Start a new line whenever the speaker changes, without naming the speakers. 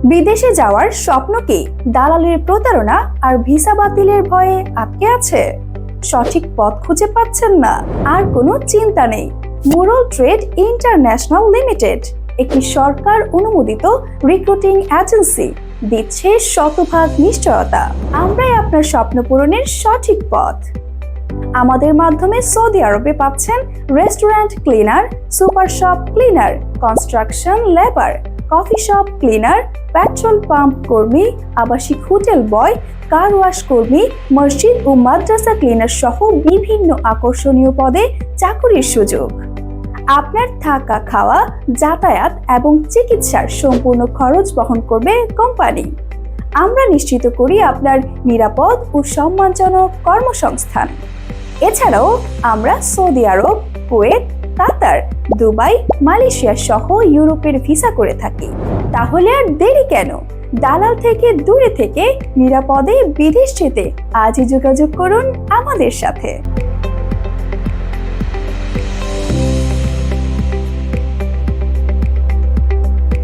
বিদেশে যাওয়ার স্বপ্ন কি দালালের প্রতারণা আর ভিসা বাতিলের ভয়ে আটকে আছে? সঠিক পথ খুঁজে পাচ্ছেন না? আর কোনো চিন্তা নেই। মুরল ট্রেড ইন্টারন্যাশনাল লিমিটেড একটি সরকার অনুমোদিত রিক্রুটিং এজেন্সি দিচ্ছে শতভাগ নিশ্চয়তা। আমরাই আপনার স্বপ্ন পূরণের সঠিক পথ। আমাদের মাধ্যমে সৌদি আরবে পাচ্ছেন restaurant cleaner, super shop cleaner, construction labour, coffee shop cleaner, petrol pump কর্মী, আবাসিক হোটেল বয়, কার ওয়াশ কর্মী, মসজিদ ও মাদ্রাসা ক্লিনার সহ বিভিন্ন আকর্ষণীয় পদে চাকরির সুযোগ। আপনার থাকা, খাওয়া, যাতায়াত এবং চিকিৎসার সম্পূর্ণ খরচ বহন করবে কোম্পানি। আমরা নিশ্চিত করি আপনার নিরাপদ ও সম্মানজনক কর্মসংস্থান। এছাড়াও আমরা সৌদি আরব, কুয়েত, কাতার, দুবাই, মালয়েশিয়া সহ ইউরোপের ভিসা করে থাকি। তাহলে আর দেরি কেন? দালাল থেকে দূরে থেকে নিরাপদে বিদেশ যেতে আজই যোগাযোগ করুন আমাদের সাথে।